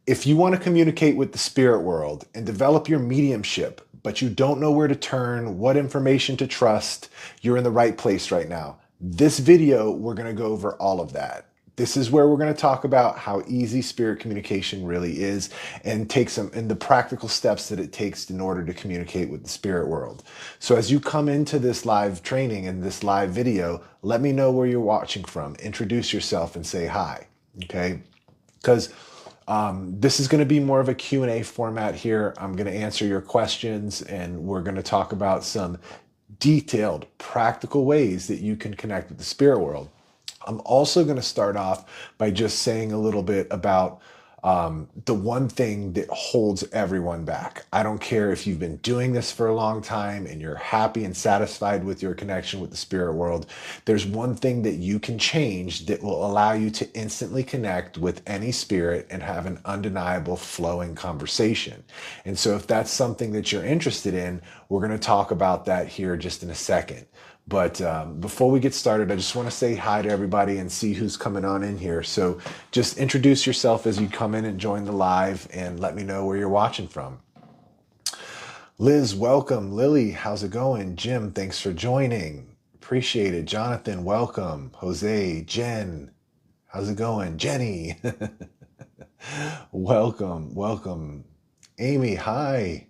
If you want to communicate with the spirit world and develop your mediumship, but you don't know where to turn, what information to trust, you're in the right place right now. This video, we're going to go over all of that. This is where we're going to talk about how easy spirit communication really is and take some and the practical steps that it takes in order to communicate with the spirit world. So as you come into this live training and this live video, let me know where you're watching from. Introduce yourself and say hi, okay? Because this is going to be more of a Q&A format here. I'm going to answer your questions and we're going to talk about some detailed, practical ways that you can connect with the spirit world. I'm also going to start off by just saying a little bit about the one thing that holds everyone back. I don't care if you've been doing this for a long time and you're happy and satisfied with your connection with the spirit world. There's one thing that you can change that will allow you to instantly connect with any spirit and have an undeniable flowing conversation. And so if that's something that you're interested in, we're going to talk about that here just in a second. But before we get started, I just want to say hi to everybody and see who's coming on in here. So just introduce yourself as you come in and join the live and let me know where you're watching from. Liz, welcome. Lily, how's it going? Jim, thanks for joining. Appreciate it. Jonathan, welcome. Jose, Jen, how's it going? Jenny, welcome, welcome. Amy, hi.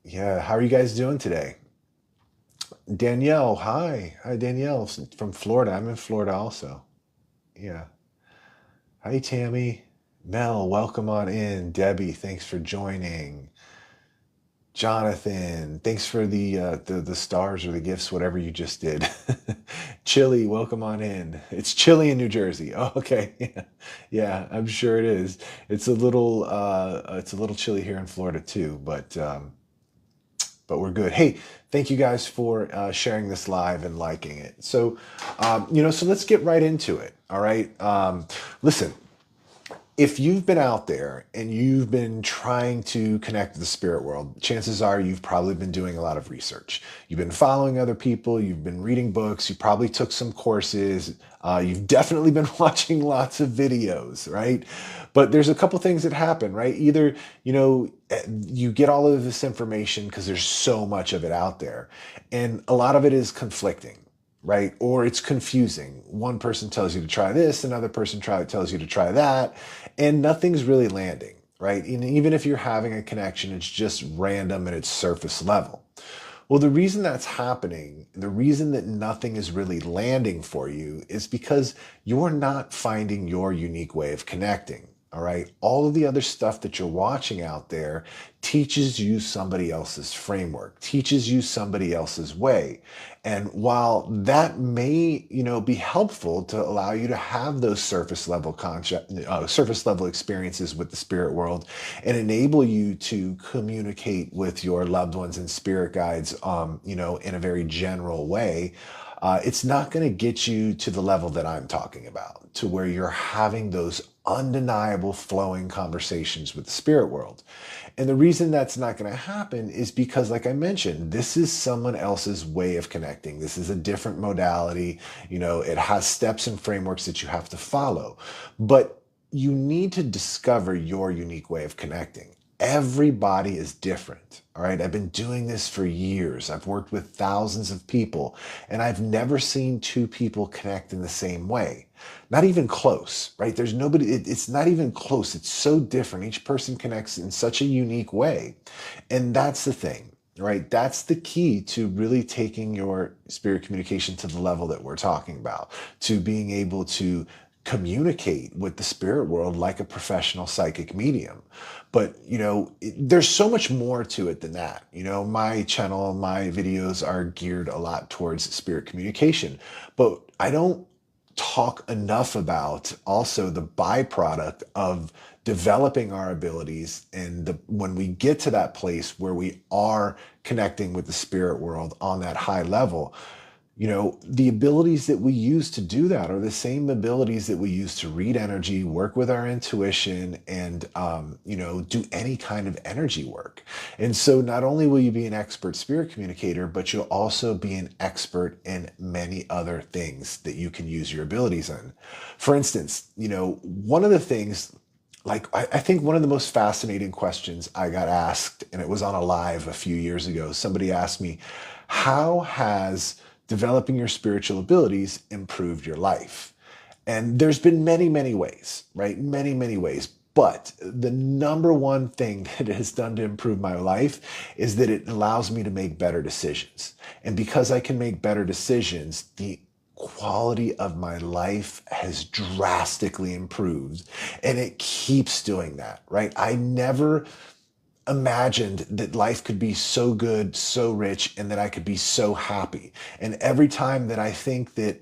Yeah, how are you guys doing today? Danielle, hi. Hi, Danielle from Florida. I'm in Florida also. Yeah. Hi, Tammy. Mel, welcome on in. Debbie, thanks for joining. Jonathan, thanks for the stars or the gifts, whatever you just did. Chili, welcome on in. It's chilly in New Jersey. Oh, okay. Yeah, yeah, I'm sure it is. It's a little chilly here in Florida too, but we're good. Hey, thank you guys for sharing this live and liking it. So, so let's get right into it. All right. Listen, if you've been out there and you've been trying to connect with the spirit world, chances are you've probably been doing a lot of research. You've been following other people. You've been reading books. You probably took some courses. You've definitely been watching lots of videos, right? But there's a couple things that happen, right? Either, you get all of this information because there's so much of it out there. And a lot of it is conflicting, right? Or it's confusing. One person tells you to try this, another person tells you to try that, and nothing's really landing, right? And even if you're having a connection, it's just random and it's surface level. Well, the reason that's happening, the reason that nothing is really landing for you is because you're not finding your unique way of connecting. All right. All of the other stuff that you're watching out there teaches you somebody else's framework, teaches you somebody else's way. And while that may, be helpful to allow you to have those surface level experiences with the spirit world and enable you to communicate with your loved ones and spirit guides, in a very general way, it's not going to get you to the level that I'm talking about, to where you're having those undeniable flowing conversations with the spirit world. And the reason that's not going to happen is because, like I mentioned, this is someone else's way of connecting. This is a different modality. It has steps and frameworks that you have to follow, but you need to discover your unique way of connecting. Everybody is different. All right. I've been doing this for years. I've worked with thousands of people, and I've never seen two people connect in the same way. Not even close, right? There's nobody, it's not even close. It's so different. Each person connects in such a unique way. And that's the thing, right? That's the key to really taking your spirit communication to the level that we're talking about, to being able to communicate with the spirit world like a professional psychic medium. But, there's so much more to it than that. My channel, my videos are geared a lot towards spirit communication, but I don't talk enough about also the byproduct of developing our abilities. And when we get to that place where we are connecting with the spirit world on that high level, the abilities that we use to do that are the same abilities that we use to read energy, work with our intuition, and, do any kind of energy work. And so not only will you be an expert spirit communicator, but you'll also be an expert in many other things that you can use your abilities in. For instance, one of the things I think one of the most fascinating questions I got asked, and it was on a live a few years ago. Somebody asked me, how has developing your spiritual abilities improved your life? And there's been many, many ways, right? Many, many ways. But the number one thing that it has done to improve my life is that it allows me to make better decisions. And because I can make better decisions, the quality of my life has drastically improved. And it keeps doing that, right? I never imagined that life could be so good, so rich, and that I could be so happy. And every time that I think that,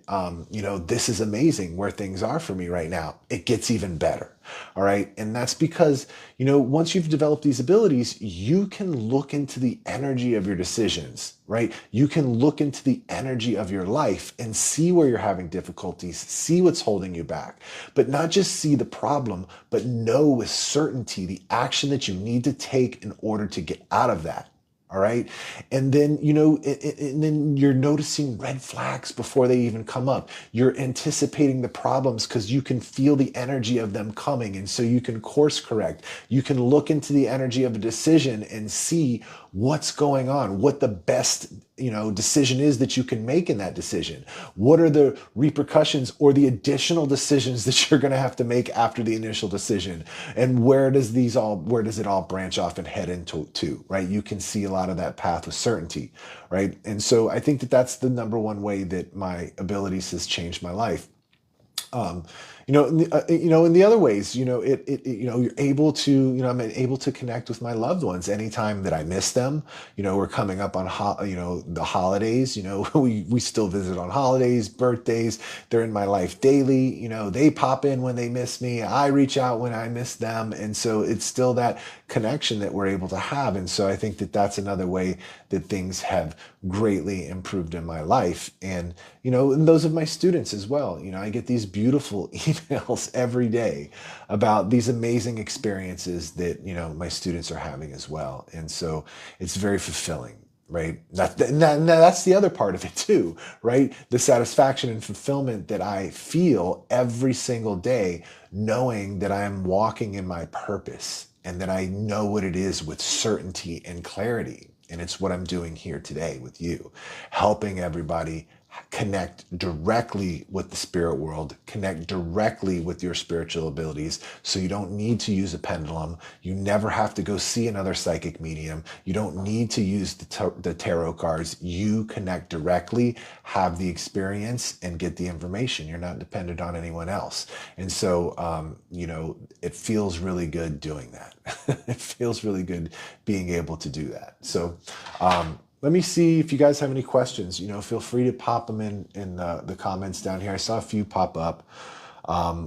this is amazing where things are for me right now, it gets even better. All right. And that's because, once you've developed these abilities, you can look into the energy of your decisions, right? You can look into the energy of your life and see where you're having difficulties, see what's holding you back, but not just see the problem, but know with certainty the action that you need to take in order to get out of that. All right. And then, and then you're noticing red flags before they even come up. You're anticipating the problems because you can feel the energy of them coming. And so you can course correct. You can look into the energy of a decision and see what's going on, what the best, decision is that you can make in that decision. What are the repercussions or the additional decisions that you're going to have to make after the initial decision? And where does it all branch off and head into, right? You can see a lot of that path with certainty, right? And so I think that that's the number one way that my abilities has changed my life. Um, in the other ways, you're able to, I'm able to connect with my loved ones anytime that I miss them. We're coming up on, the holidays, we still visit on holidays, birthdays. They're in my life daily. They pop in when they miss me. I reach out when I miss them. And so it's still that connection that we're able to have. And so I think that that's another way that things have greatly improved in my life. And those of my students as well. I get these beautiful emails every day about these amazing experiences that, my students are having as well. And so it's very fulfilling, right? That's the other part of it too, right? The satisfaction and fulfillment that I feel every single day, knowing that I'm walking in my purpose and that I know what it is with certainty and clarity. And it's what I'm doing here today with you, helping everybody connect directly with the spirit world, connect directly with your spiritual abilities. So you don't need to use a pendulum. You never have to go see another psychic medium. You don't need to use the tarot cards. You connect directly, have the experience, and get the information. You're not dependent on anyone else. And so, it feels really good doing that. It feels really good being able to do that. So, let me see if you guys have any questions. Feel free to pop them in the comments down here. I saw a few pop up.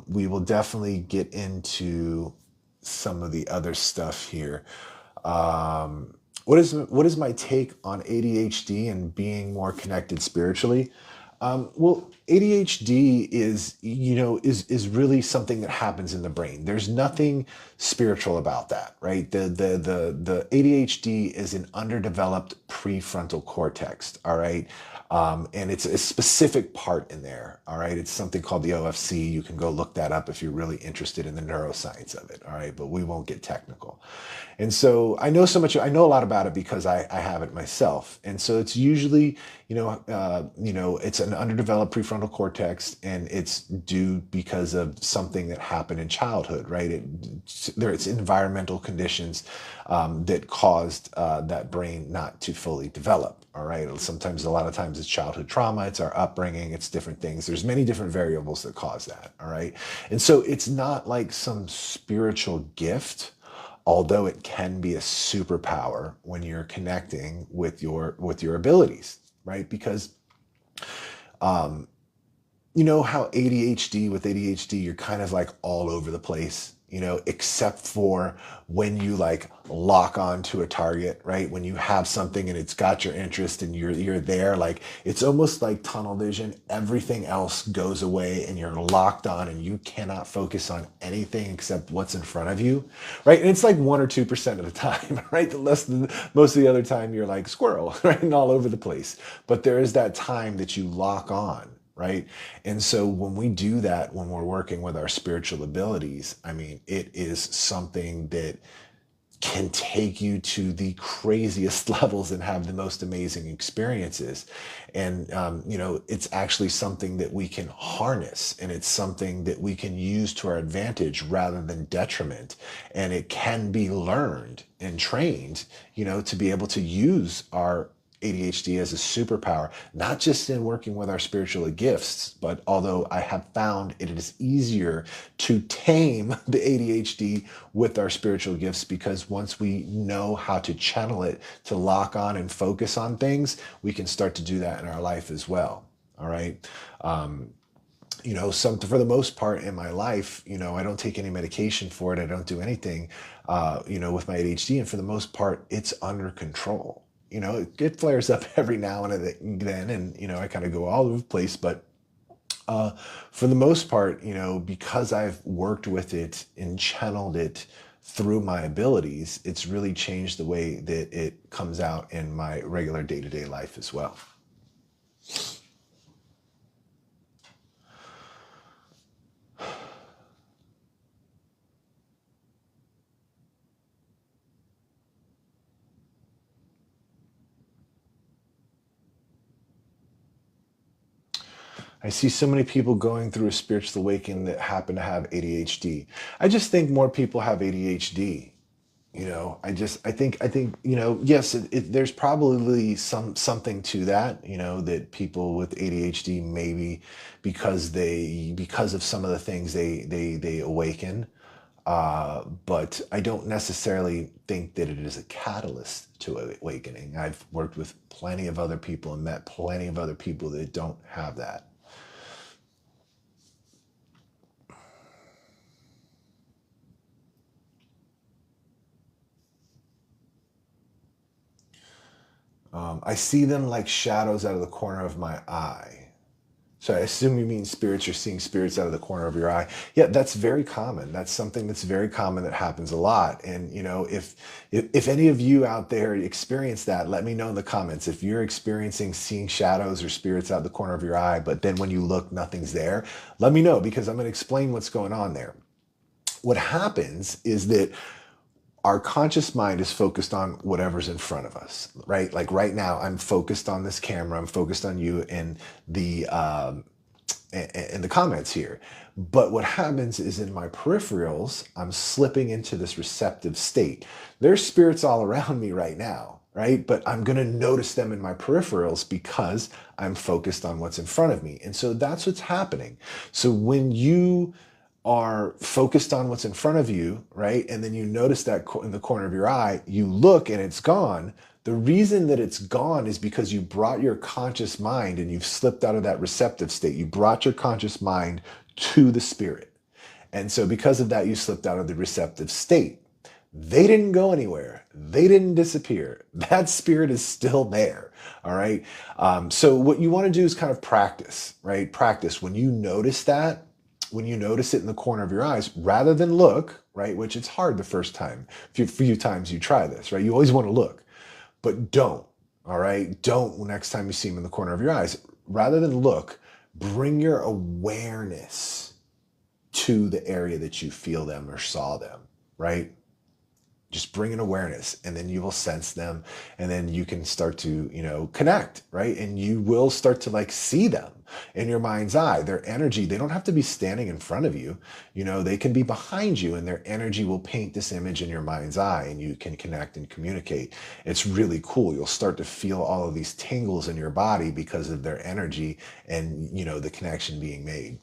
We will definitely get into some of the other stuff here. What is my take on ADHD and being more connected spiritually? Well, ADHD is really something that happens in the brain. There's nothing spiritual about that, right? The ADHD is an underdeveloped prefrontal cortex, all right? And it's a specific part in there, all right? It's something called the OFC. You can go look that up if you're really interested in the neuroscience of it, all right? But we won't get technical. And so I know a lot about it because I have it myself. And so it's usually, it's an underdeveloped prefrontal cortex, and it's due because of something that happened in childhood, right? It's environmental conditions that caused that brain not to fully develop. All right. Sometimes, a lot of times, it's childhood trauma, it's our upbringing, it's different things. There's many different variables that cause that. All right. And so it's not like some spiritual gift, although it can be a superpower when you're connecting with your abilities, right? Because how with ADHD, you're kind of like all over the place, except for when you like lock on to a target, right? When you have something and it's got your interest and you're there, like it's almost like tunnel vision. Everything else goes away and you're locked on and you cannot focus on anything except what's in front of you, right? And it's like 1 or 2% of the time, right? Most of the other time you're like squirrel, right? And all over the place. But there is that time that you lock on, right? And so when we do that, when we're working with our spiritual abilities, I mean, it is something that can take you to the craziest levels and have the most amazing experiences. And, it's actually something that we can harness, and it's something that we can use to our advantage rather than detriment. And it can be learned and trained, to be able to use our ADHD as a superpower, not just in working with our spiritual gifts, but although I have found it is easier to tame the ADHD with our spiritual gifts, because once we know how to channel it to lock on and focus on things, we can start to do that in our life as well. All right. Some for the most part in my life, I don't take any medication for it. I don't do anything, with my ADHD. And for the most part, it's under control. It flares up every now and then, and, I kind of go all over the place, but for the most part, because I've worked with it and channeled it through my abilities, it's really changed the way that it comes out in my regular day-to-day life as well. I see so many people going through a spiritual awakening that happen to have ADHD. I just think more people have ADHD. I think, yes, there's probably something to that, that people with ADHD, maybe because of some of the things they awaken. But I don't necessarily think that it is a catalyst to awakening. I've worked with plenty of other people and met plenty of other people that don't have that. I see them like shadows out of the corner of my eye. So I assume you mean spirits. You're seeing spirits out of the corner of your eye. Yeah, that's very common. That's something that's very common that happens a lot. And if any of you out there experience that, let me know in the comments. If you're experiencing seeing shadows or spirits out the corner of your eye, but then when you look, nothing's there, let me know, because I'm going to explain what's going on there. What happens is that our conscious mind is focused on whatever's in front of us, right? Like right now, I'm focused on this camera. I'm focused on you and the comments here. But what happens is in my peripherals, I'm slipping into this receptive state. There's spirits all around me right now, right? But I'm going to notice them in my peripherals because I'm focused on what's in front of me. And so that's what's happening. So when you are focused on what's in front of you, right? And then you notice that in the corner of your eye, you look and it's gone. The reason that it's gone is because you brought your conscious mind and you've slipped out of that receptive state. You brought your conscious mind to the spirit. And so because of that, you slipped out of the receptive state. They didn't go anywhere. They didn't disappear. That spirit is still there. All right. So what you want to do is kind of practice, right? Practice when you notice that. When you notice it in the corner of your eyes, rather than look, right, which it's hard the first time, few times you try this, right? You always want to look, but don't, all right? Don't next time you see them in the corner of your eyes. Rather than look, bring your awareness to the area that you feel them or saw them, right? Just bring an awareness, and then you will sense them, and then you can start to, connect, right? And you will start to like see them in your mind's eye. Their energy, they don't have to be standing in front of you. They can be behind you, and their energy will paint this image in your mind's eye, and you can connect and communicate. It's really cool. You'll start to feel all of these tingles in your body because of their energy and, the connection being made.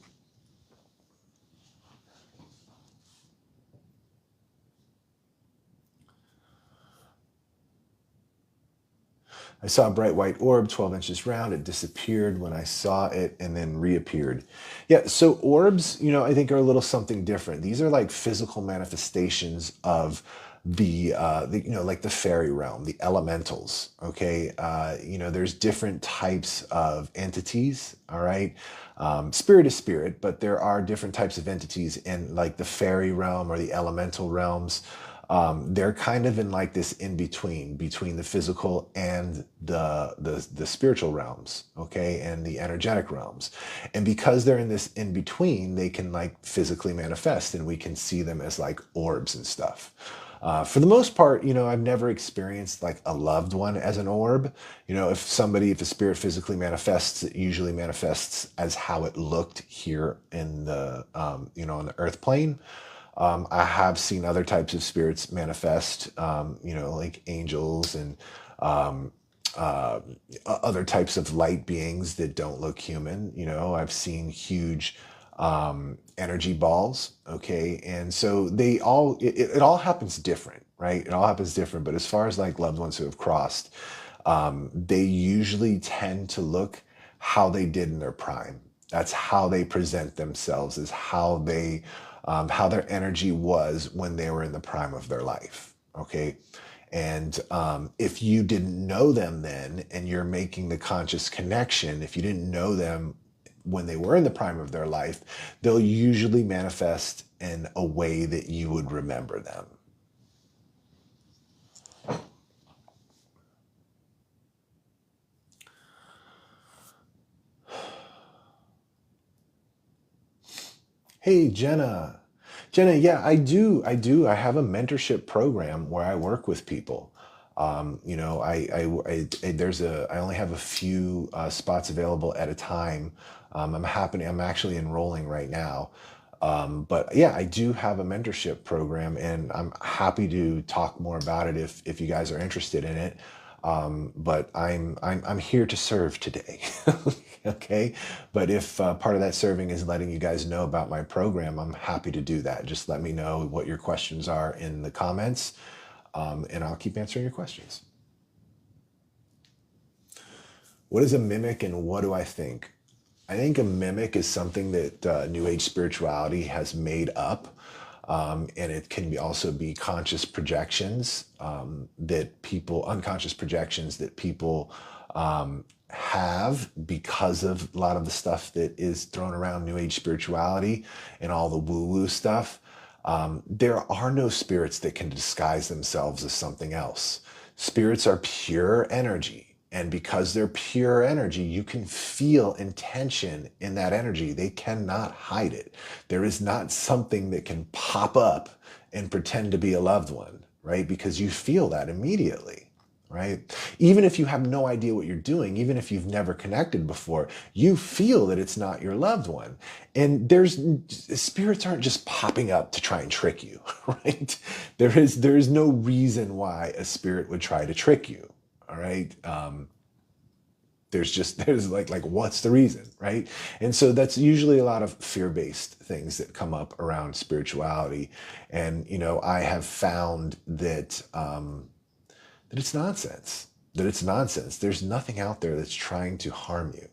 I saw a bright white orb, 12 inches round. It disappeared when I saw it and then reappeared. Yeah, so orbs, I think are a little something different. These are like physical manifestations of like the fairy realm, the elementals. Okay, there's different types of entities. All right, spirit is spirit, but there are different types of entities in like the fairy realm or the elemental realms. They're kind of in like this in between the physical and the spiritual realms, okay, and the energetic realms. And because they're in this in between, they can like physically manifest, and we can see them as like orbs and stuff. For the most part, I've never experienced like a loved one as an orb. If a spirit physically manifests, it usually manifests as how it looked here in on the earth plane. I have seen other types of spirits manifest, like angels and um, uh, other types of light beings that don't look human. I've seen huge energy balls. Okay. And so it all happens different, right? It all happens different. But as far as like loved ones who have crossed, they usually tend to look how they did in their prime. That's how they present themselves, is how their energy was when they were in the prime of their life. Okay. And if you didn't know them then, and you're making the conscious connection, if you didn't know them when they were in the prime of their life, they'll usually manifest in a way that you would remember them. Hey, Jenna. Jenna, yeah, I do. I do. I have a mentorship program where I work with people. I only have a few spots available at a time. I'm actually enrolling right now. But yeah, I do have a mentorship program, and I'm happy to talk more about it if you guys are interested in it. But I'm here to serve today. Okay. But if part of that serving is letting you guys know about my program, I'm happy to do that. Just let me know what your questions are in the comments, and I'll keep answering your questions. What is a mimic, and what do I think? I think a mimic is something that New Age spirituality has made up. And it can also be conscious projections unconscious projections that people have because of a lot of the stuff that is thrown around New Age spirituality and all the woo woo stuff. There are no spirits that can disguise themselves as something else. Spirits are pure energy. And because they're pure energy, you can feel intention in that energy. They cannot hide it. There is not something that can pop up and pretend to be a loved one, right? Because you feel that immediately, right? Even if you have no idea what you're doing, even if you've never connected before, you feel that it's not your loved one. And spirits aren't just popping up to try and trick you, right? There is no reason why a spirit would try to trick you. All right. There's like what's the reason, right? And so that's usually a lot of fear-based things that come up around spirituality. And I have found that it's nonsense. That it's nonsense. There's nothing out there that's trying to harm you.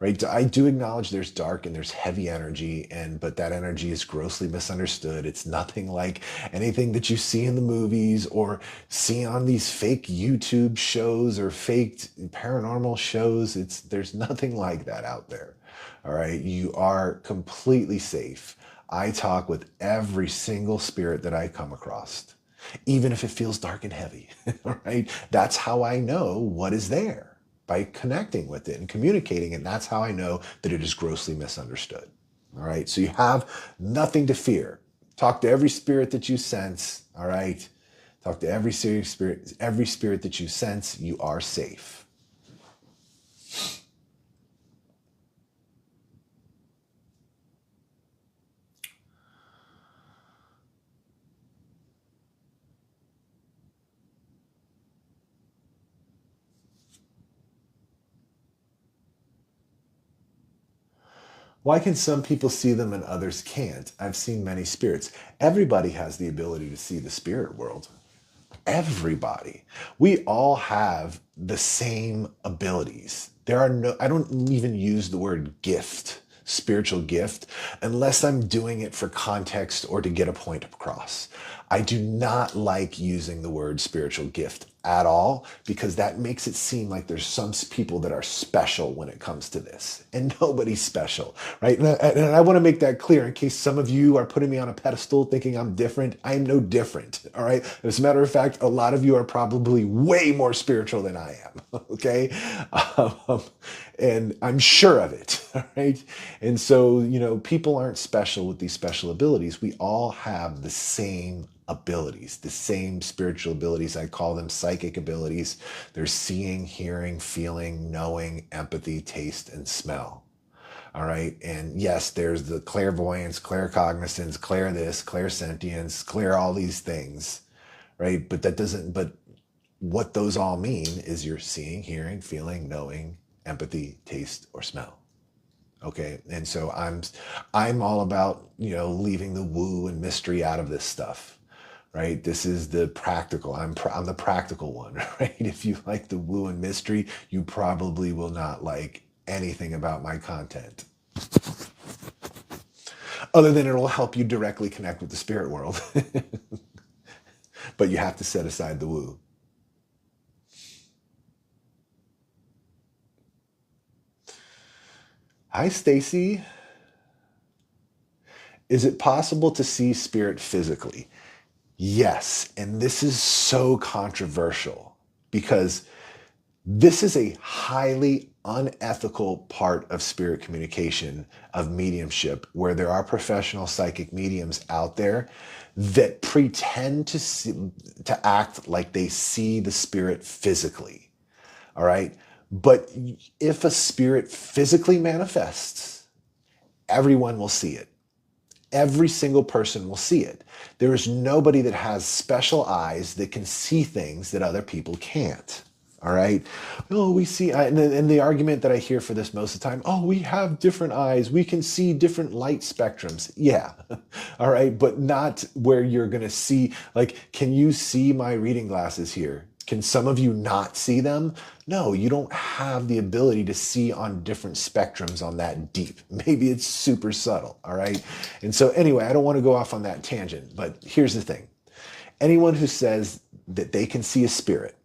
Right? I do acknowledge there's dark and there's heavy energy, but that energy is grossly misunderstood. It's nothing like anything that you see in the movies or see on these fake YouTube shows or fake paranormal shows. There's nothing like that out there. All right. You are completely safe. I talk with every single spirit that I come across, even if it feels dark and heavy. All right. That's how I know what is there, by connecting with it and communicating. And that's how I know that it is grossly misunderstood. All right. So you have nothing to fear. Talk to every spirit that you sense. All right. Talk to every spirit that you sense. You are safe. Why can some people see them and others can't? I've seen many spirits. Everybody has the ability to see the spirit world. Everybody. We all have the same abilities. I don't even use the word gift, spiritual gift, unless I'm doing it for context or to get a point across. I do not like using the word spiritual gift. at all, because that makes it seem like there's some people that are special when it comes to this, and nobody's special, right? And I want to make that clear in case some of you are putting me on a pedestal thinking I'm different. I am no different, all right? As a matter of fact, a lot of you are probably way more spiritual than I am, okay? Um, and I'm sure of it, all right? And so, people aren't special with these special abilities. We all have the same abilities, the same spiritual abilities. I call them psychic abilities. They're seeing, hearing, feeling, knowing, empathy, taste, and smell. All right. And yes, there's the clairvoyance, claircognizance, clair this, clairsentience, clair all these things, right? But what those all mean is you're seeing, hearing, feeling, knowing, empathy, taste, or smell. Okay. And so I'm all about, leaving the woo and mystery out of this stuff. Right? This is the practical. I'm the practical one, right? If you like the woo and mystery, you probably will not like anything about my content. Other than it'll help you directly connect with the spirit world. But you have to set aside the woo. Hi, Stacy. Is it possible to see spirit physically? Yes, and this is so controversial because this is a highly unethical part of spirit communication, of mediumship, where there are professional psychic mediums out there that pretend to act like they see the spirit physically. All right. But if a spirit physically manifests, everyone will see it. Every single person will see it. There is nobody that has special eyes that can see things that other people can't. All right. Oh, we see, and the argument that I hear for this most of the time, oh, we have different eyes. We can see different light spectrums. Yeah. All right. But not where you're going to see, like, can you see my reading glasses here? Can some of you not see them? No, you don't have the ability to see on different spectrums on that deep. Maybe it's super subtle, all right? And so anyway, I don't want to go off on that tangent, but here's the thing. Anyone who says that they can see a spirit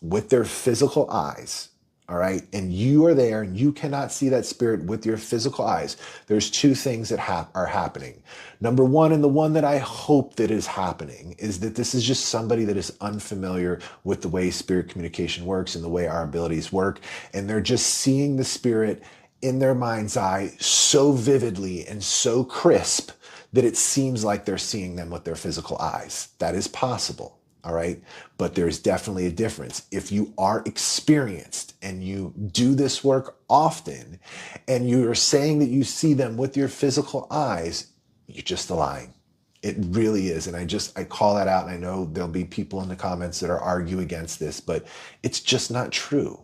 with their physical eyes, all right, and you are there and you cannot see that spirit with your physical eyes, there's two things that are happening. Number one, and the one that I hope that is happening, is that this is just somebody that is unfamiliar with the way spirit communication works and the way our abilities work, and they're just seeing the spirit in their mind's eye so vividly and so crisp that it seems like they're seeing them with their physical eyes. That is possible. All right. But there's definitely a difference. If you are experienced and you do this work often and you are saying that you see them with your physical eyes, you're just lying. It really is. And I call that out. And I know there'll be people in the comments that are argue against this, but it's just not true.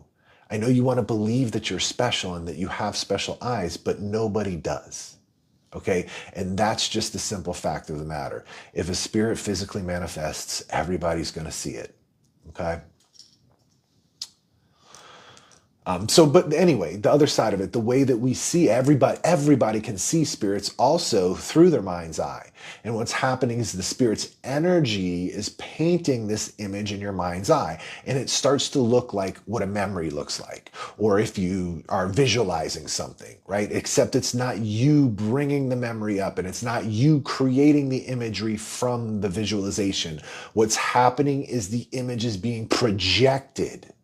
I know you want to believe that you're special and that you have special eyes, but nobody does. Okay. And that's just the simple fact of the matter. If a spirit physically manifests, everybody's going to see it. Okay. But anyway, the other side of it, the way that we see everybody can see spirits also through their mind's eye. And what's happening is the spirit's energy is painting this image in your mind's eye. And it starts to look like what a memory looks like, or if you are visualizing something, right? Except it's not you bringing the memory up and it's not you creating the imagery from the visualization. What's happening is the image is being projected.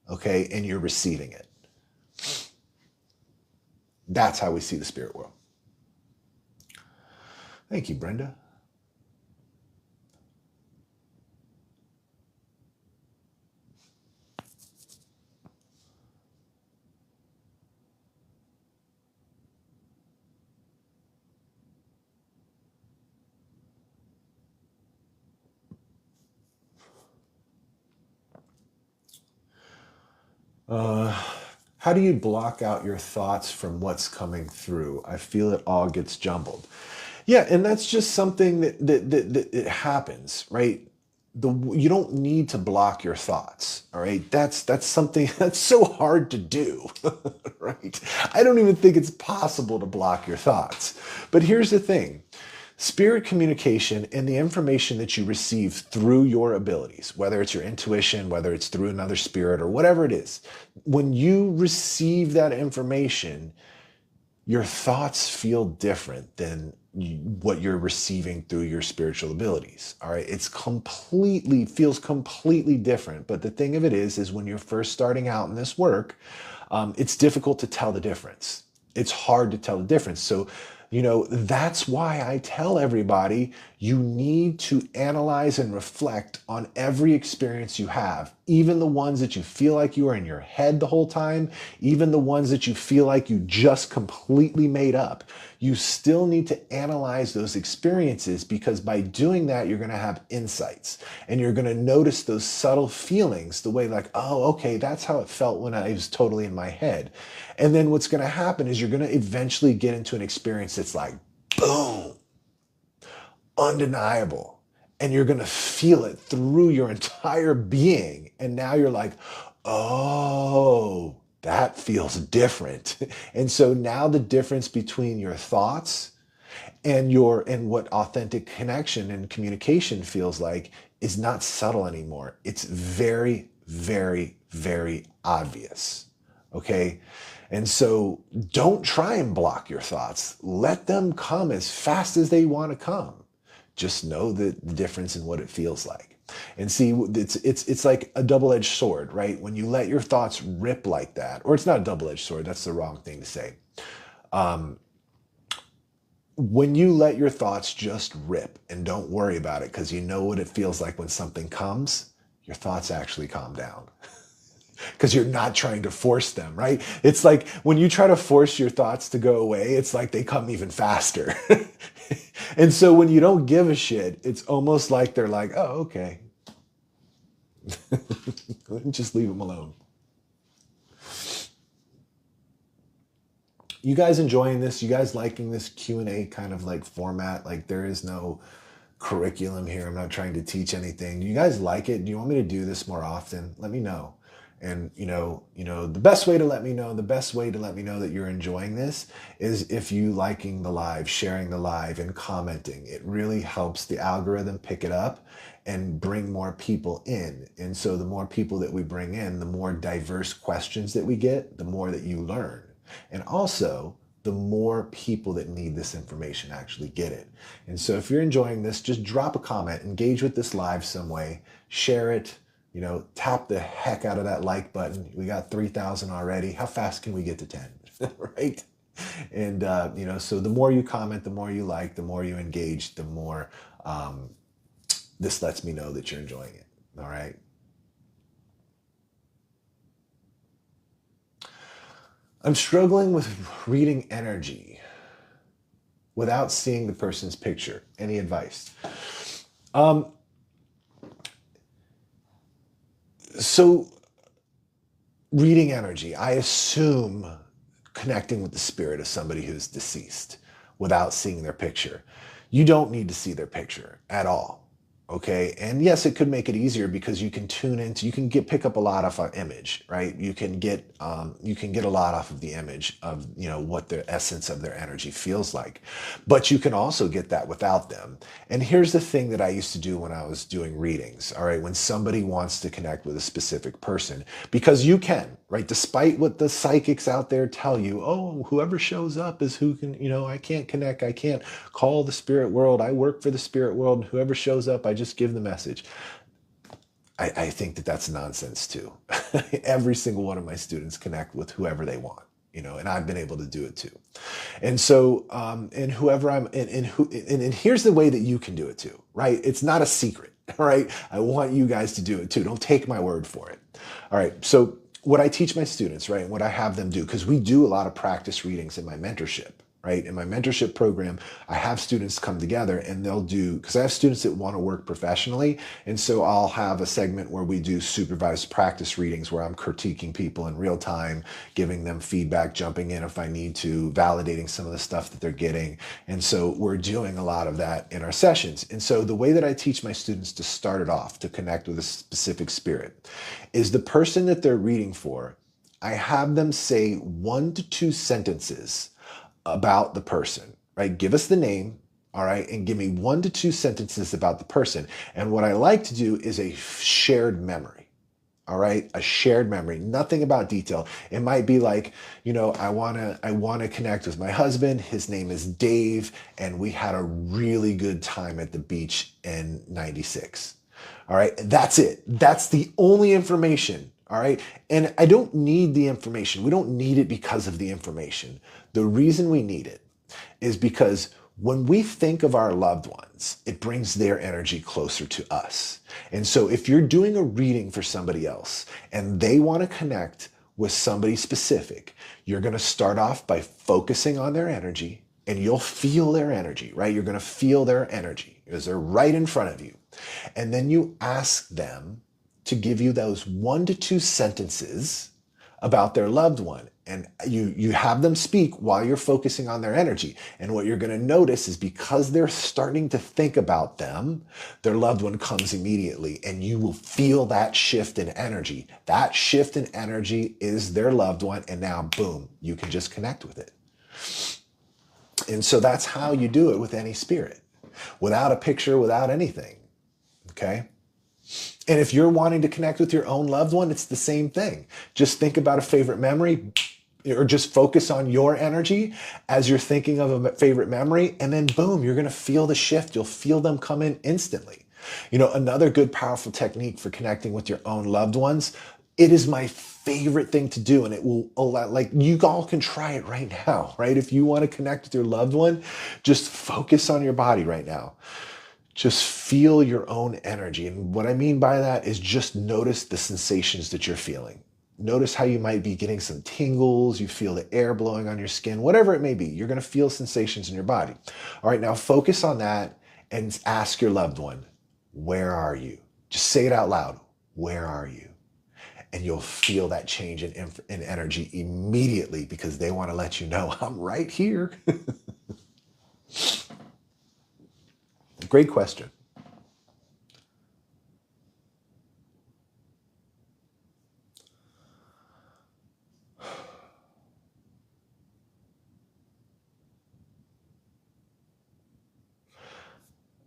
Okay, and you're receiving it. That's how we see the spirit world. Thank you, Brenda. How do you block out your thoughts from what's coming through? I feel it all gets jumbled. Yeah, and that's just something that it happens, right? You don't need to block your thoughts, all right? That's something that's so hard to do, right? I don't even think it's possible to block your thoughts. But here's the thing. Spirit communication and the information that you receive through your abilities, whether it's your intuition, whether it's through another spirit or whatever it is, when you receive that information, your thoughts feel different than what you're receiving through your spiritual abilities. All right. Feels completely different. But the thing of it is when you're first starting out in this work, it's difficult to tell the difference. It's hard to tell the difference. So, that's why I tell everybody you need to analyze and reflect on every experience you have, even the ones that you feel like you are in your head the whole time, even the ones that you feel like you just completely made up. You still need to analyze those experiences, because by doing that, you're going to have insights and you're going to notice those subtle feelings, the way like, oh, okay, that's how it felt when I was totally in my head. And then what's going to happen is you're going to eventually get into an experience that's like, boom, undeniable. And you're going to feel it through your entire being. And now you're like, oh, that feels different. And so now the difference between your thoughts and what authentic connection and communication feels like is not subtle anymore. It's very, very, very obvious. Okay. And so don't try and block your thoughts. Let them come as fast as they want to come. Just know the difference in what it feels like. And see, it's like a double-edged sword, right? When you let your thoughts rip like that, or it's not a double-edged sword, that's the wrong thing to say. When you let your thoughts just rip and don't worry about it, because you know what it feels like when something comes, your thoughts actually calm down. Because you're not trying to force them, right? It's like when you try to force your thoughts to go away, it's like they come even faster. And so when you don't give a shit, it's almost like they're like, oh, okay. Just leave them alone. You guys enjoying this? You guys liking this Q&A kind of like format? Like there is no curriculum here. I'm not trying to teach anything. Do you guys like it? Do you want me to do this more often? Let me know. And the best way to let me know that you're enjoying this is if you liking the live, sharing the live, and commenting. It really helps the algorithm pick it up and bring more people in. And so the more people that we bring in, the more diverse questions that we get, the more that you learn. And also, the more people that need this information actually get it. And so if you're enjoying this, just drop a comment, engage with this live some way, share it. Tap the heck out of that like button. We got 3,000 already. How fast can we get to 10? Right? And, so the more you comment, the more you like, the more you engage, the more this lets me know that you're enjoying it. All right? I'm struggling with reading energy without seeing the person's picture. Any advice? So reading energy, I assume connecting with the spirit of somebody who's deceased without seeing their picture. You don't need to see their picture at all. Okay. And yes, it could make it easier because you can pick up a lot off an image, right? You can get a lot off of the image of, what the essence of their energy feels like, but you can also get that without them. And here's the thing that I used to do when I was doing readings. All right. When somebody wants to connect with a specific person, because you can, right? Despite what the psychics out there tell you, oh, whoever shows up is who can, I can't connect. I can't call the spirit world. I work for the spirit world. And whoever shows up, I just give the message. I think that that's nonsense too. Every single one of my students connect with whoever they want, and I've been able to do it too. And so, and whoever and here's the way that you can do it too, right? It's not a secret, all right? I want you guys to do it too. Don't take my word for it. All right. So what I teach my students, right? What I have them do, because we do a lot of practice readings in my mentorship. Right? In my mentorship program, I have students come together and because I have students that want to work professionally. And so I'll have a segment where we do supervised practice readings where I'm critiquing people in real time, giving them feedback, jumping in if I need to, validating some of the stuff that they're getting. And so we're doing a lot of that in our sessions. And so the way that I teach my students to start it off, to connect with a specific spirit, is the person that they're reading for, I have them say 1 to 2 sentences about the person, right? Give us the name, all right, and give me 1 to 2 sentences about the person. And what I like to do is a shared memory. All right, a shared memory, nothing about detail. It might be like, I want to connect with my husband. His name is Dave, and we had a really good time at the beach in '96. All right, that's it. That's the only information. All right, and I don't need the information. We don't need it because of the information. The reason we need it is because when we think of our loved ones, it brings their energy closer to us. And so if you're doing a reading for somebody else and they want to connect with somebody specific, you're going to start off by focusing on their energy, and you'll feel their energy, right? You're going to feel their energy because they're right in front of you. And then you ask them to give you those 1 to 2 sentences about their loved one. And you have them speak while you're focusing on their energy. And what you're going to notice is because they're starting to think about them, their loved one comes immediately, and you will feel that shift in energy. That shift in energy is their loved one. And now, boom, you can just connect with it. And so that's how you do it with any spirit, without a picture, without anything. Okay. And if you're wanting to connect with your own loved one, it's the same thing. Just think about a favorite memory, or just focus on your energy as you're thinking of a favorite memory. And then boom, you're going to feel the shift. You'll feel them come in instantly. Another good, powerful technique for connecting with your own loved ones, it is my favorite thing to do. And it will allow, like, you all can try it right now, right? If you want to connect with your loved one, just focus on your body right now. Just feel your own energy. And what I mean by that is just notice the sensations that you're feeling. Notice how you might be getting some tingles. You feel the air blowing on your skin, whatever it may be. You're going to feel sensations in your body. All right, now focus on that and ask your loved one, where are you? Just say it out loud. Where are you? And you'll feel that change in energy immediately, because they want to let you know, I'm right here. Great question.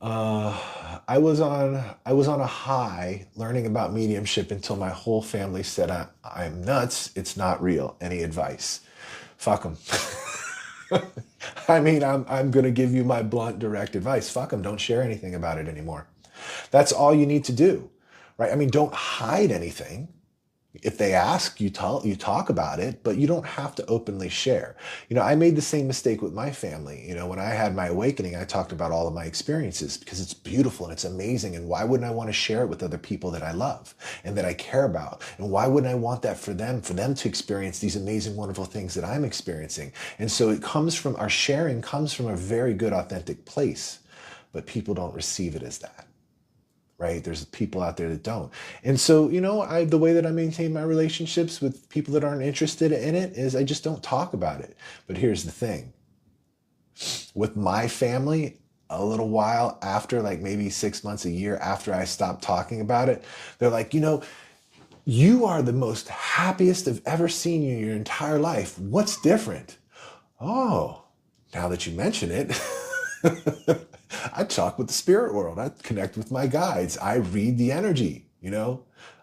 I was on a high learning about mediumship until my whole family said I'm nuts. It's not real. Any advice? Fuck them. I mean, I'm going to give you my blunt, direct advice. Fuck them. Don't share anything about it anymore. That's all you need to do, right? I mean, don't hide anything. If they ask, you talk about it, but you don't have to openly share. I made the same mistake with my family. When I had my awakening, I talked about all of my experiences because it's beautiful and it's amazing. And why wouldn't I want to share it with other people that I love and that I care about? And why wouldn't I want that for them to experience these amazing, wonderful things that I'm experiencing? And so our sharing comes from a very good, authentic place, but people don't receive it as that. Right? There's people out there that don't. And so, the way that I maintain my relationships with people that aren't interested in it is I just don't talk about it. But here's the thing. With my family, a little while after, like maybe 6 months, a year after I stopped talking about it, they're like, you are the most happiest I've ever seen you in your entire life. What's different? Oh, now that you mention it, I talk with the spirit world. I connect with my guides. I read the energy,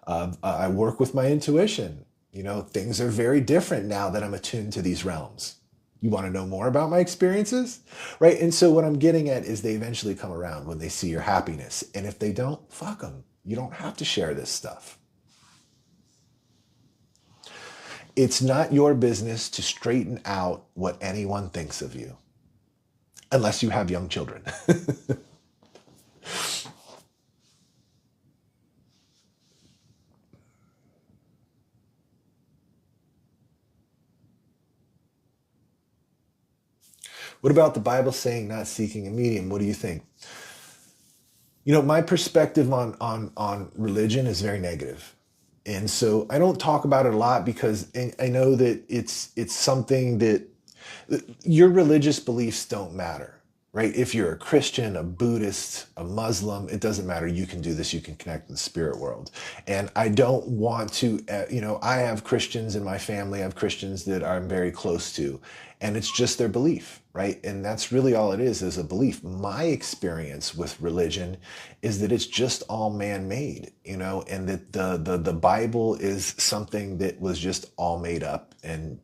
I work with my intuition. Things are very different now that I'm attuned to these realms. You want to know more about my experiences? Right? And so what I'm getting at is they eventually come around when they see your happiness. And if they don't, fuck them. You don't have to share this stuff. It's not your business to straighten out what anyone thinks of you. Unless you have young children. What about the Bible saying not seeking a medium? What do you think? My perspective on religion is very negative. And so I don't talk about it a lot because I know that it's something that your religious beliefs don't matter, right? If you're a Christian, a Buddhist, a Muslim, it doesn't matter. You can do this. You can connect with the spirit world. And I don't want to, I have Christians in my family. I have Christians that I'm very close to, and it's just their belief, right? And that's really all it is a belief. My experience with religion is that it's just all man-made, and that the Bible is something that was just all made up. And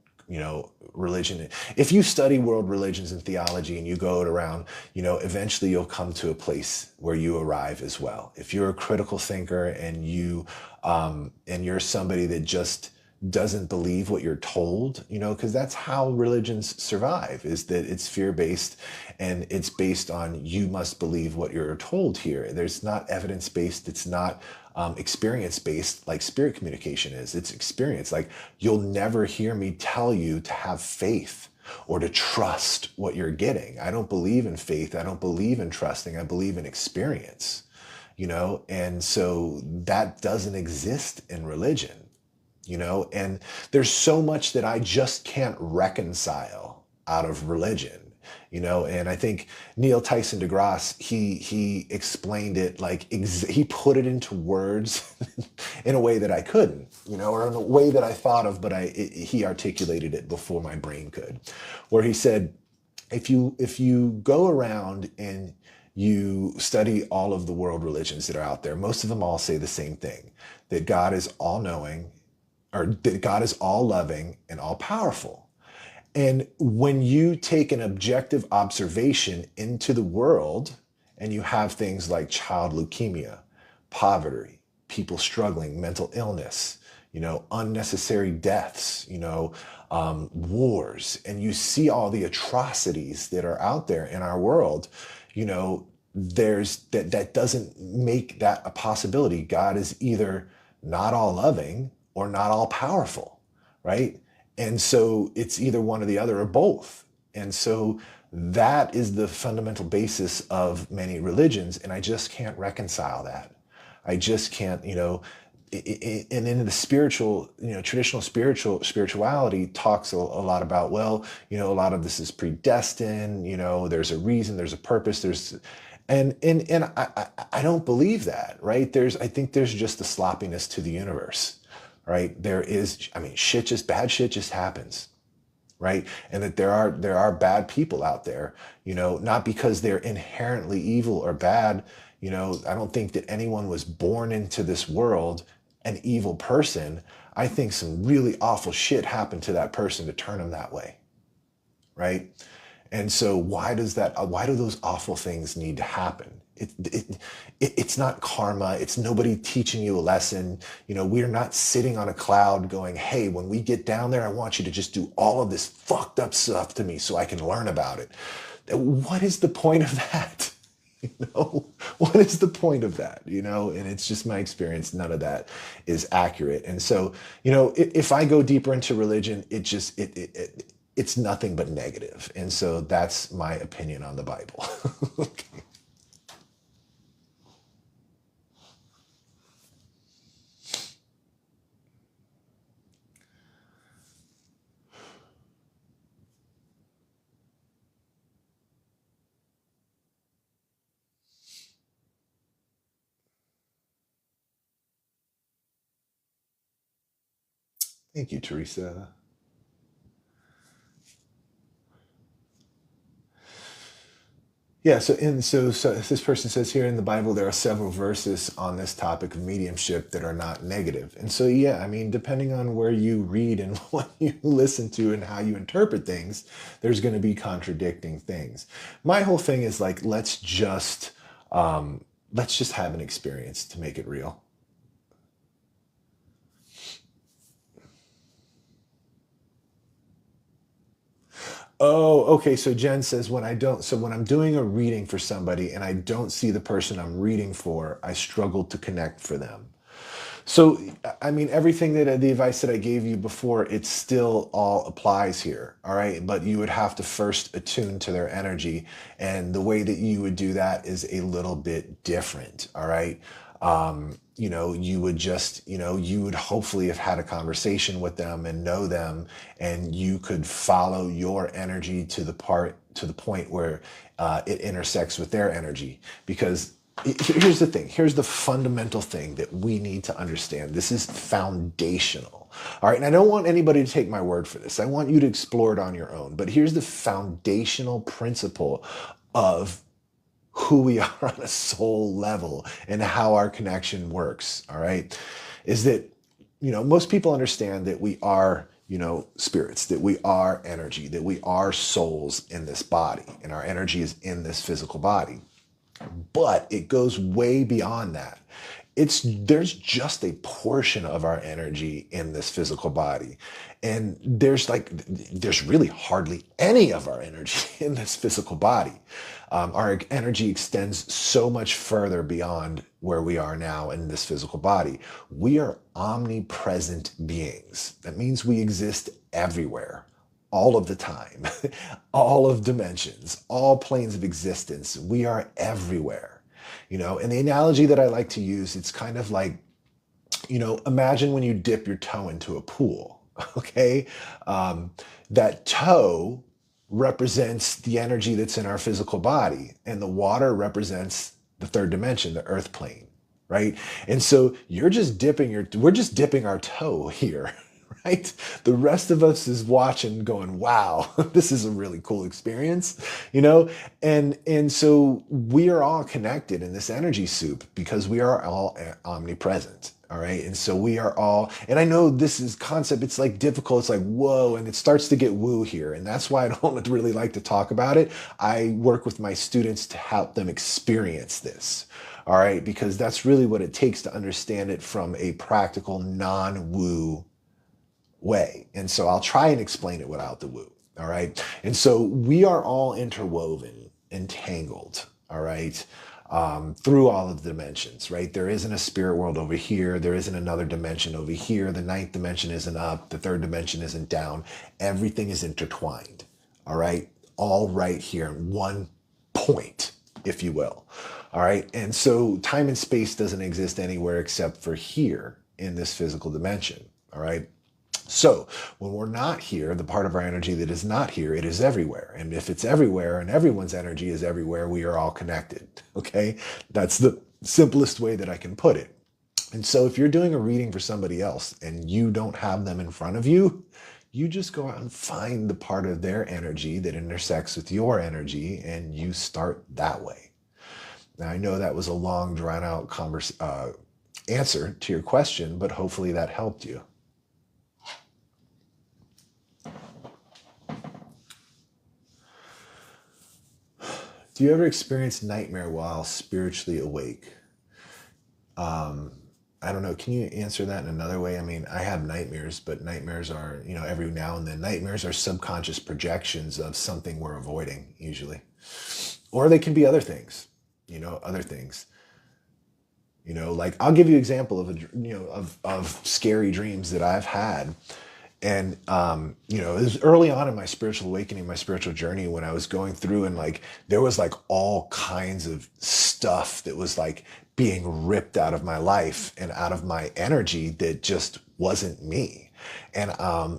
religion, if you study world religions and theology and you go it around, eventually you'll come to a place where you arrive as well. If you're a critical thinker and you're somebody that just doesn't believe what you're told, because that's how religions survive, is that it's fear-based, and it's based on, you must believe what you're told here. There's not evidence-based. It's not experience-based like spirit communication is. It's experience. Like, you'll never hear me tell you to have faith or to trust what you're getting. I don't believe in faith. I don't believe in trusting. I believe in experience, and so that doesn't exist in religion. And there's so much that I just can't reconcile out of religion, and I think Neil Tyson deGrasse, he explained it like, he put it into words in a way that I couldn't, or in a way that I thought of, but he articulated it before my brain could, where he said, if you go around and you study all of the world religions that are out there, most of them all say the same thing, that God is all knowing, or that God is all loving and all powerful. And when you take an objective observation into the world, and you have things like child leukemia, poverty, people struggling, mental illness, unnecessary deaths, wars, and you see all the atrocities that are out there in our world, there's that doesn't make that a possibility. God is either not all loving or not all powerful, right? And so it's either one or the other or both. And so that is the fundamental basis of many religions. And I just can't reconcile that. I just can't, and in the spiritual, traditional spirituality talks a lot about, well, a lot of this is predestined, there's a reason, there's a purpose, and I don't believe that, right? I think there's just a sloppiness to the universe. Right? Bad shit just happens, right? And that there are bad people out there, not because they're inherently evil or bad. I don't think that anyone was born into this world an evil person. I think some really awful shit happened to that person to turn them that way, right? And so why do those awful things need to happen? It's not karma. It's nobody teaching you a lesson. We're not sitting on a cloud going, hey, when we get down there, I want you to just do all of this fucked up stuff to me so I can learn about it. What is the point of that? What is the point of that? And it's just my experience. None of that is accurate. And so, if I go deeper into religion, it's nothing but negative. And so that's my opinion on the Bible. Okay. Thank you, Teresa. Yeah, so this person says here in the Bible there are several verses on this topic of mediumship that are not negative. And so yeah, depending on where you read and what you listen to and how you interpret things, there's going to be contradicting things. My whole thing is like, let's just have an experience to make it real. Oh, okay. So Jen says, when I'm doing a reading for somebody and I don't see the person I'm reading for, I struggle to connect for them. So, everything the advice that I gave you before, it still all applies here. All right. But you would have to first attune to their energy. And the way that you would do that is a little bit different. All right. You would just, you would hopefully have had a conversation with them and know them, and you could follow your energy to the point where it intersects with their energy. Because Here's the thing. Here's the fundamental thing that we need to understand. This is foundational. All right. And I don't want anybody to take my word for this. I want you to explore it on your own. But here's the foundational principle of who we are on a soul level and how our connection works. All right. Is that, most people understand that we are, spirits, that we are energy, that we are souls in this body, and our energy is in this physical body. But it goes way beyond that. There's just a portion of our energy in this physical body. And there's really hardly any of our energy in this physical body. Our energy extends so much further beyond where we are now in this physical body. We are omnipresent beings. That means we exist everywhere, all of the time, all of dimensions, all planes of existence. We are everywhere, and the analogy that I like to use, it's kind of like, imagine when you dip your toe into a pool, okay? That toe represents the energy that's in our physical body, and the water represents the third dimension, the earth plane, right? And so we're just dipping our toe here, right? The rest of us is watching going, wow, this is a really cool experience, And so we are all connected in this energy soup because we are all omnipresent. All right. And so we are all, and I know this is concept, it's like difficult. It's like, whoa, and it starts to get woo here. And that's why I don't really like to talk about it. I work with my students to help them experience this. All right. Because that's really what it takes to understand it from a practical, non-woo way. And so I'll try and explain it without the woo. All right. And so we are all interwoven, entangled. All right. Through all of the dimensions, right? There isn't a spirit world over here. There isn't another dimension over here. The ninth dimension isn't up. The third dimension isn't down. Everything is intertwined. All right. All right here in one point, if you will. All right. And so time and space doesn't exist anywhere except for here in this physical dimension. All right. So when we're not here, the part of our energy that is not here, it is everywhere. And if it's everywhere and everyone's energy is everywhere, we are all connected. Okay. That's the simplest way that I can put it. And so if you're doing a reading for somebody else and you don't have them in front of you, you just go out and find the part of their energy that intersects with your energy, and you start that way. Now, I know that was a long, drawn out answer to your question, but hopefully that helped you. Do you ever experience nightmare while spiritually awake? I don't know. Can you answer that in another way? I mean, I have nightmares, but nightmares are, every now and then. Nightmares are subconscious projections of something we're avoiding, usually. Or they can be other things, other things. Like I'll give you an example of scary dreams that I've had. And, it was early on in my spiritual awakening, my spiritual journey, when I was going through, and there was all kinds of stuff that was being ripped out of my life and out of my energy that just wasn't me. And,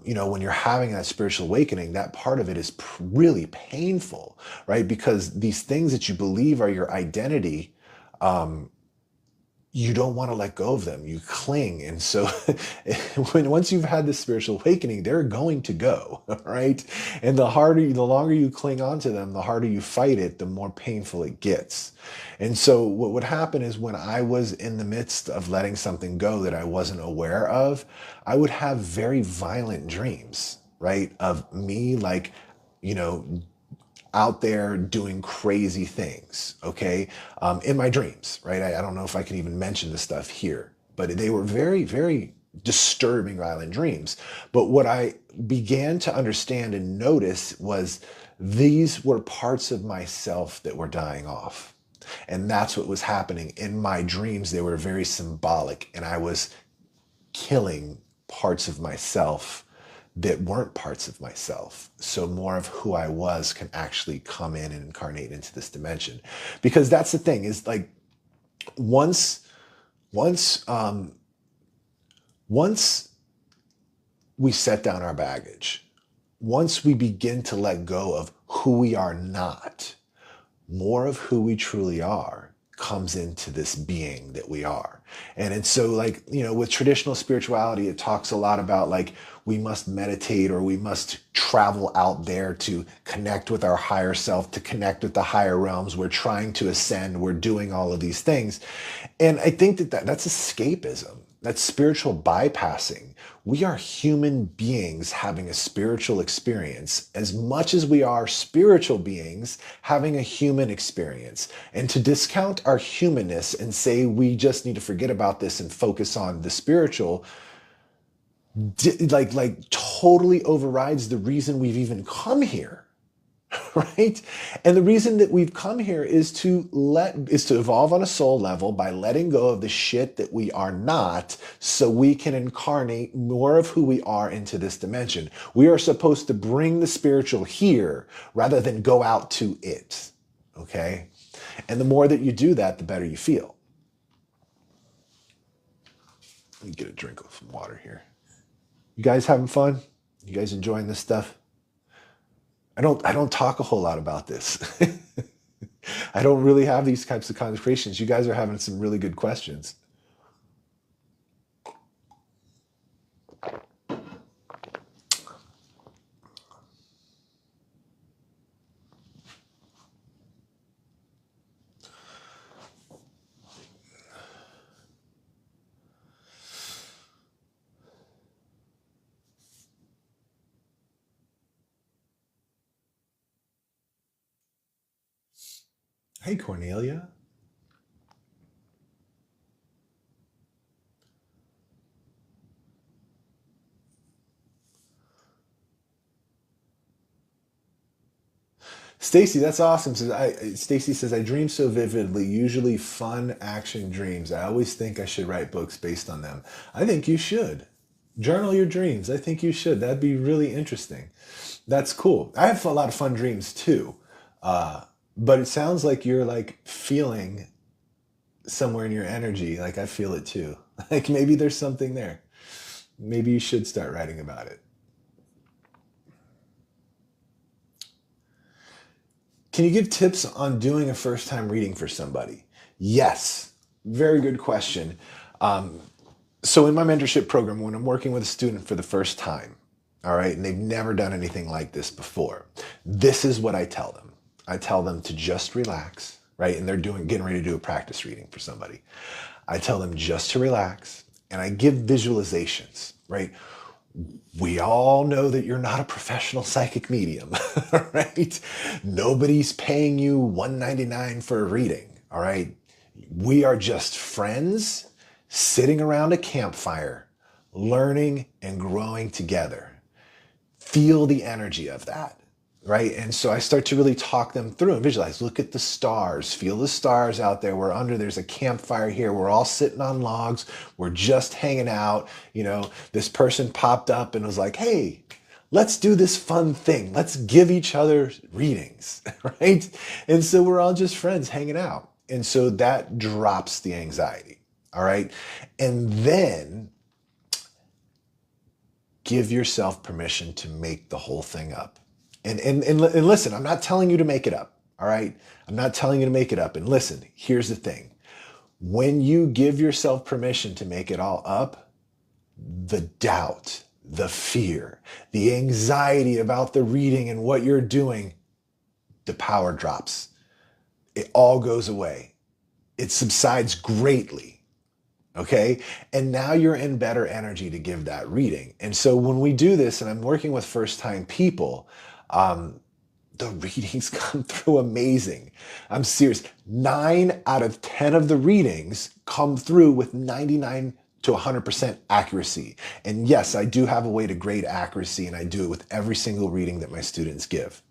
when you're having that spiritual awakening, that part of it is really painful, right? Because these things that you believe are your identity, you don't want to let go of them. You cling. And so once you've had this spiritual awakening, they're going to go, right? And the longer you cling on to them, the harder you fight it, the more painful it gets. And so what would happen is when I was in the midst of letting something go that I wasn't aware of, I would have very violent dreams, right? Of me, out there doing crazy things, okay? In my dreams, right? I don't know if I can even mention this stuff here, but they were very, very disturbing, violent dreams. But what I began to understand and notice was these were parts of myself that were dying off. And that's what was happening in my dreams. They were very symbolic, and I was killing parts of myself that weren't parts of myself. So more of who I was can actually come in and incarnate into this dimension. Because that's the thing, is once we set down our baggage, once we begin to let go of who we are not, more of who we truly are comes into this being that we are. And so, like, with traditional spirituality, it talks a lot about like we must meditate or we must travel out there to connect with our higher self, to connect with the higher realms. We're trying to ascend. We're doing all of these things. And I think that's escapism. That's spiritual bypassing. We are human beings having a spiritual experience as much as we are spiritual beings having a human experience. And to discount our humanness and say we just need to forget about this and focus on the spiritual, like totally overrides the reason we've even come here. Right? And the reason that we've come here is to evolve on a soul level by letting go of the shit that we are not, so we can incarnate more of who we are into this dimension. We are supposed to bring the spiritual here rather than go out to it. Okay? And the more that you do that, the better you feel. Let me get a drink of some water here. You guys having fun? You guys enjoying this stuff? I don't talk a whole lot about this. I don't really have these types of conversations. You guys are having some really good questions. Hey, Cornelia. Stacy, that's awesome. Stacy says, I dream so vividly, usually fun action dreams. I always think I should write books based on them. I think you should. Journal your dreams. I think you should. That'd be really interesting. That's cool. I have a lot of fun dreams too. But it sounds like you're like feeling somewhere in your energy. Like I feel it too. Like maybe there's something there. Maybe you should start writing about it. Can you give tips on doing a first time reading for somebody? Yes. Very good question. So in my mentorship program, when I'm working with a student for the first time, all right, and they've never done anything like this before, this is what I tell them. I tell them to just relax, right? And they're getting ready to do a practice reading for somebody. I tell them just to relax, and I give visualizations, right? We all know that you're not a professional psychic medium, right? Nobody's paying you $1.99 for a reading, all right? We are just friends sitting around a campfire, learning and growing together. Feel the energy of that, right? And so I start to really talk them through and visualize. Look at the stars. Feel the stars out there. There's a campfire here. We're all sitting on logs. We're just hanging out. This person popped up and was like, hey, let's do this fun thing. Let's give each other readings, right? And so we're all just friends hanging out. And so that drops the anxiety, all right? And then give yourself permission to make the whole thing up. And listen, I'm not telling you to make it up, all right? I'm not telling you to make it up. And listen, here's the thing. When you give yourself permission to make it all up, the doubt, the fear, the anxiety about the reading and what you're doing, the power drops. It all goes away. It subsides greatly. Okay. And now you're in better energy to give that reading. And so when we do this, and I'm working with first time people, the readings come through amazing. I'm serious. 9 out of 10 of the readings come through with 99 to 100% accuracy. And yes, I do have a way to grade accuracy, and I do it with every single reading that my students give.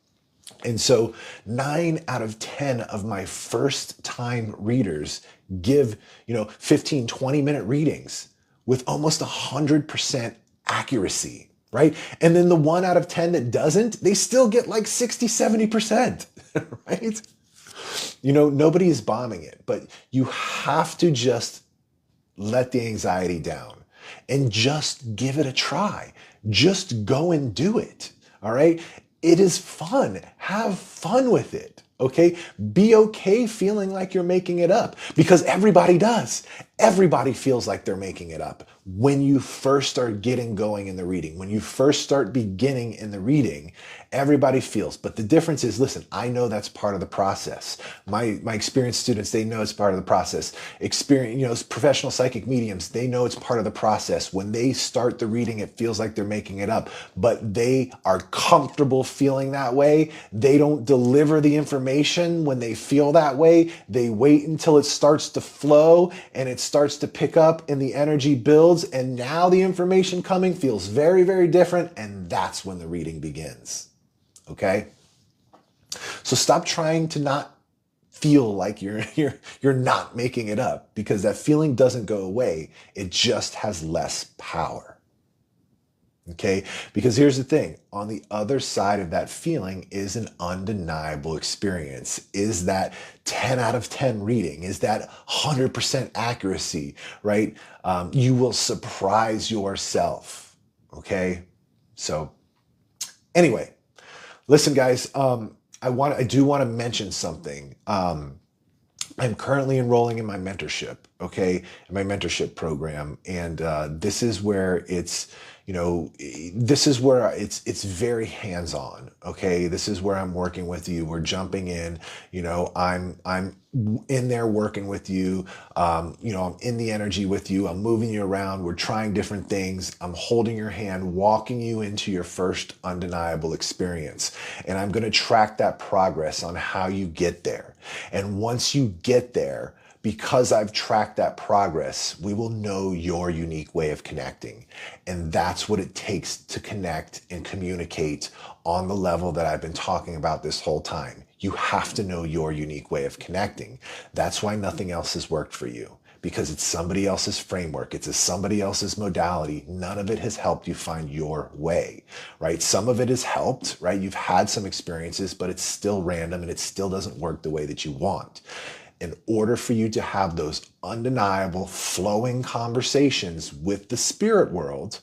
And so 9 out of 10 of my first time readers give, 15, 20-minute readings with almost 100% accuracy, right? And then the 1 out of 10 that doesn't, they still get like 60, 70%, right? Nobody is bombing it, but you have to just let the anxiety down and just give it a try. Just go and do it, all right? It is fun. Have fun with it, Okay? Be okay feeling like you're making it up, because everybody does. Everybody feels like they're making it up when you first start getting going in the reading. When you first start beginning in the reading, everybody feels. But the difference is, listen, I know that's part of the process. My experienced students, they know it's part of the process. Professional psychic mediums, they know it's part of the process. When they start the reading, it feels like they're making it up, but they are comfortable feeling that way. They don't deliver the information when they feel that way. They wait until it starts to flow and it starts to pick up and the energy builds, and now the information coming feels very, very different, and that's when the reading begins. Okay? So stop trying to not feel like you're not making it up, because that feeling doesn't go away. It just has less power. Okay? Because here's the thing, on the other side of that feeling is an undeniable experience. Is that 10 out of 10 reading? Is that 100% accuracy, right? You will surprise yourself. Okay? So anyway, listen, guys, I do want to mention something. I'm currently enrolling in my mentorship, okay, in my mentorship program, and this is where it's very hands-on, okay. This is where I'm working with you. We're jumping in, I'm in there working with you. I'm in the energy with you. I'm moving you around. We're trying different things. I'm holding your hand, walking you into your first undeniable experience. And I'm going to track that progress on how you get there. And once you get there, because I've tracked that progress, we will know your unique way of connecting. And that's what it takes to connect and communicate on the level that I've been talking about this whole time. You have to know your unique way of connecting. That's why nothing else has worked for you, because it's somebody else's framework. It's somebody else's modality. None of it has helped you find your way, right? Some of it has helped, right? You've had some experiences, but it's still random and it still doesn't work the way that you want. In order for you to have those undeniable flowing conversations with the spirit world,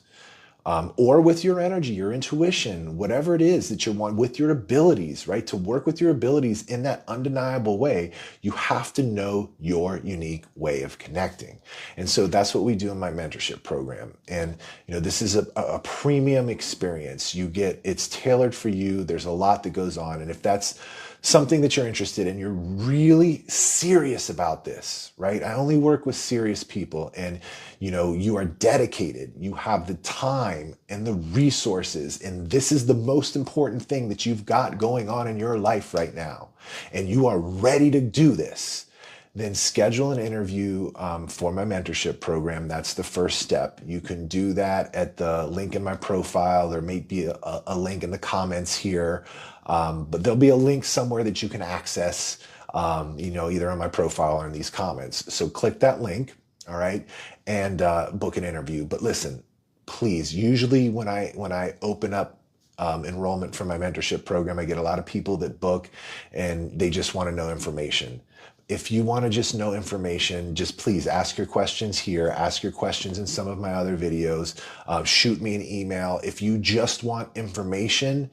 or with your energy, your intuition, whatever it is that you want, with your abilities, right? To work with your abilities in that undeniable way, you have to know your unique way of connecting. And so that's what we do in my mentorship program. And, this is a premium experience. It's tailored for you. There's a lot that goes on. And if that's something that you're interested in, you're really serious about this, right? I only work with serious people, and you are dedicated, you have the time and the resources, and this is the most important thing that you've got going on in your life right now, and you are ready to do this, then schedule an interview for my mentorship program. That's the first step. You can do that at the link in my profile. There may be a link in the comments here, but there'll be a link somewhere that you can access, either on my profile or in these comments. So click that link, all right, and book an interview. But listen, please, usually when I open up enrollment for my mentorship program, I get a lot of people that book and they just want to know information. If you want to just know information, just please ask your questions here, ask your questions in some of my other videos, shoot me an email. If you just want information,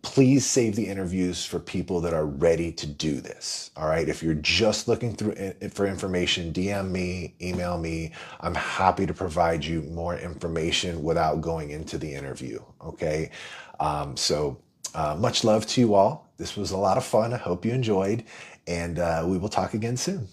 please save the interviews for people that are ready to do this. All right. If you're just looking for information, DM me, email me. I'm happy to provide you more information without going into the interview. Okay. Much love to you all. This was a lot of fun. I hope you enjoyed, and we will talk again soon.